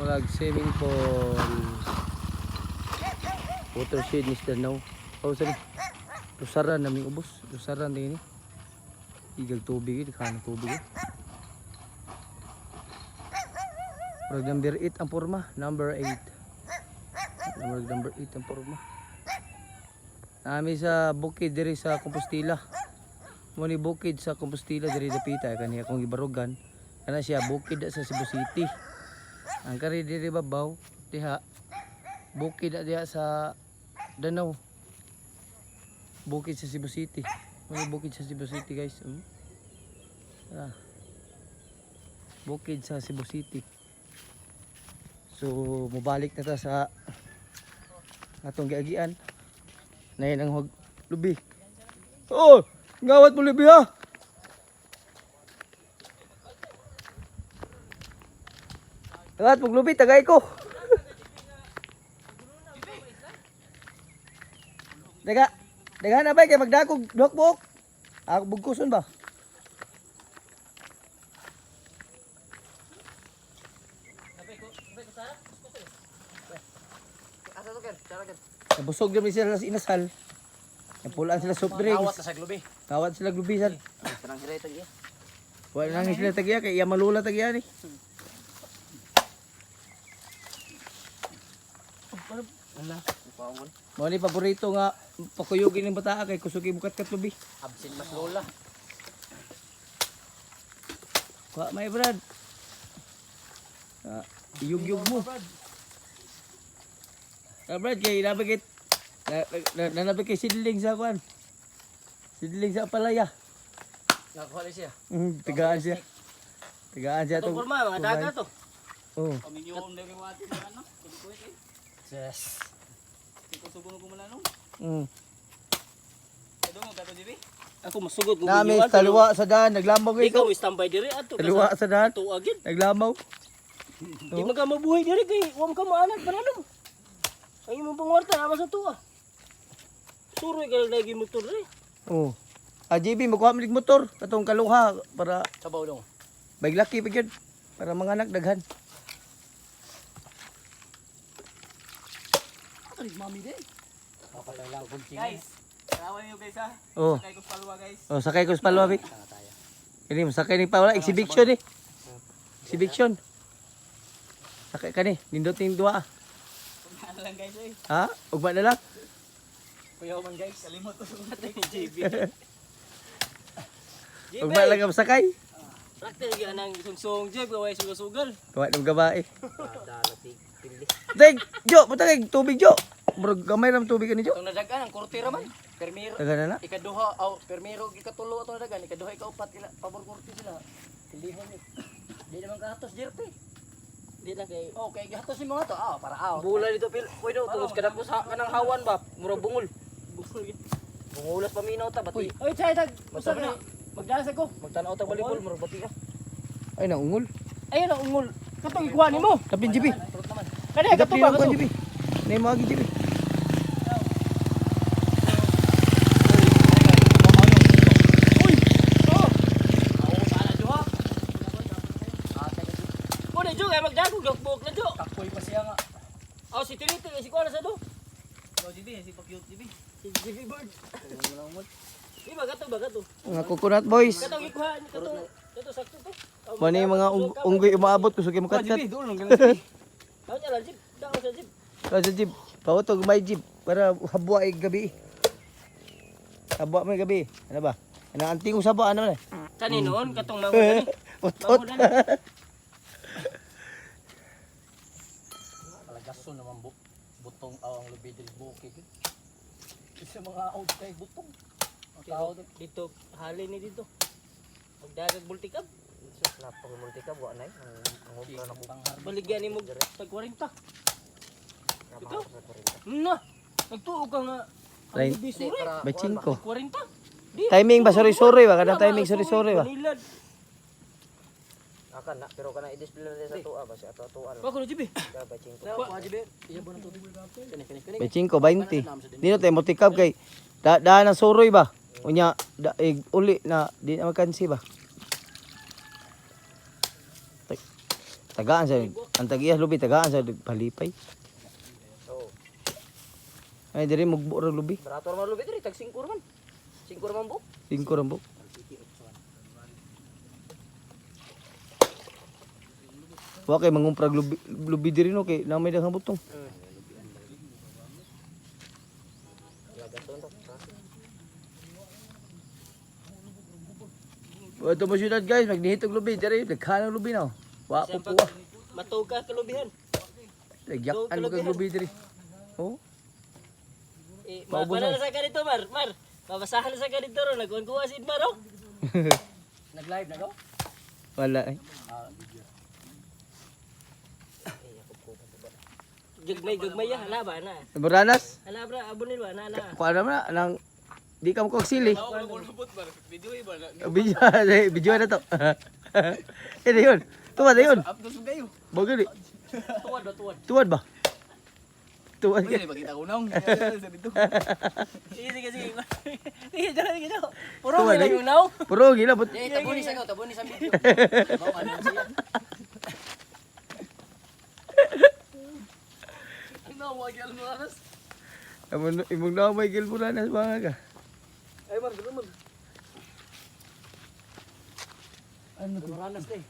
Murag swimming pool. Watershed ni Danau. Oh, sorry. Lusaran naming ubos. Lusaran din ni. Igag tubig, di kanang tubig. Murag number 8 ang porma, number 8. Murag number 8 ang porma. Nami sa bukid diri sa Compostela. Mo ni bukid sa Compostela diri dapita kani akong gibarugan. Kana siya bukid sa Cebu City. Ang kari diri babaw diha bukid diha sa Danau. Bukid sa Cebu City. Mo ni bukid sa Cebu City, guys. Bukid sa Cebu City. So mubalik na ta sa atong giagian. Nayan ang lubi. Oh, gawat mo lubi ha. Gawat mo lubi, tagay ko. Daga na ba kay magdakog dokbok? Ako bugkuson ba? Busog din sila sa inasal. Napulaan sila soft drinks. Nawat na sa glubi. Nawat sila glubisan. Parang hiray tagiya. Wala nang sila tagiya kay iya malula tagiya ni. Ala, pawon. Mo ni paborito nga pakuyugin ng bata kay kusugi bukat kat lubi. Absin mas lola. Wa may brad. Iyug-yug mo. Brad kay nabigit nanabig kay sidling sa kwan. Sidling sa palaya. Nakuha siya. Tigaan siya. Tigaan siya Ito forma mga daga to. Oh. Paminyon diri wati sa ano? Yes. Iko sugon ko mala no. Edo mo gato dibi? Ako masugod ko. Nami talwa sa daan naglamaw kay ikaw standby diri ato. Talwa sa daan. Tuagin. Naglamaw. Di man ka mabuhay diri kay wa ka maanak pananom. Ay mo pangwarta naman sa tuwa. Suroy ka lagi motor diri. Oh. JB magkuha mo motor katong kaluha para Sabaw dong. baglaki pa gyud para mga anak daghan. Ay mami day. Papatay lang bunting. Guys, kawan niyo guys ha. Oh. Sakay ko sa palwa guys. Oh, sakay ko sa palwa bi. Ini sakay ni Paula exhibition ni. Exhibition. Sakay ka ni, nindot ning duha. Ano lang guys eh. Ha? Ugma na lang. Kuya man guys, kalimot ko sa natin ni JB. Ugma lang ka sakay. Rakter gyud nang sungsong JB way sugal-sugal. Tuwa ng gabae. Dalatig pili. Deg, Jo, puta kay tubig Jo. Murag gamay ra tubig ni Jo. Tong nadagan ang kurtira man. Permiro. Dagan na. Ikaduha aw permiro ikatulo atong nadagan, ikaduha ikaupat ila pabor kurti sila. Pilihon ni. Di naman kahatos jerty. Di na kay kay gahatos ni mga to. Para out. Bula dito pil. Koy daw tungos kada ko sa kanang hawan ba. Mura bungol. Bungulas paminaw ta bati. Oy, chay tag. Usab na. Magdalas ako. Magtanaw ta volleyball mura bati ka. Ay na ungol. Ayun ang ungol. Katong ikuha nimo. Tapin JB. Kani Tapin ba ko JB. Nay mo agi JB. Magdagog dokbok na jo. Takoy pa siya nga. Si Tiniti si kuha na sa do. JB si pa-cute JB. Si JB bird. Iba gato. Mga coconut boys. Katong ikuha kato sakto to. Mo ni mga unggoy umaabot kusugi mo katkat. JB doon lang ganas. Aw nya lang jib. Daw sa jib. Sa jeep. Pawotog may jeep para habwa ay gabi. Habwa may gabi. Ano ba? Ana anting usaba ano na. Kani noon katong mango dali. Utot. Kalagason naman butong awang lubi diri bukid. Isa mga out kay butong. Tao dito halin ni dito. Magdagag multikab. Sa lapang multika wa nay ang obra na ko. Baligyan nimo tag 40. Ito. Na. Nagtuo ka nga. Lain. Para 25. 40. Di. Timing ba sori-sori ba kada timing sori-sori ba? Banilad. akan na pero kana i-display na sa tuwa ba si ato tuwa. Wa ko na jibi. Ba cingko. Wa jibi. Iya ba na to? Kani. 25, 20. Dino tayo motikab kay daan ng soroy ba? Unya uli na di na makansi ba? Tagaan sa Ang tagiyas lubi tagaan sa palipay. Oo. Ay diri mugbo ra lubi. Barato naman lubi diri, tag 5 naman. 5 naman bu. 5 ra mo. Wa kay mangumprag lubi diri no kay na may daghang butong. Ito mo syudad guys, magnihitog lubi diri, daghan ang lubi na. Wa po po. Matug ka kalubihan. Lagyakan mo kag lubi diri. Oh. Maubos Mana na. na sa ganito, Mar? Mar, babasahan na sa ganito ro, nagkuha si Mar, oh. Nag-live na ko? Wala eh. Gagmay ya, hala ba na? Baranas, Hala bra, abunil ba na na. kuha naman na nang di ka mo sili. Video, video na to. Ito yun. Tuwad na yun. Updos mo kayo. Bagay di. Tuwad ba, tuwad? Tuwad ba? Tuwad ka. Pwede pakita ko nang. Sa dito. Sige, sige, sige. Sige, dyan, sige, dyan. Puro Tuwad nila eh. yung now. Puro gila. But, Eh, tabunis ako, tabunis ang video. Bawa ano siya. Ano mo gyal mo aras? imong na may gil Baranas mga ka. Ay, Mar, dito, Mar. Ano to? Ranas eh.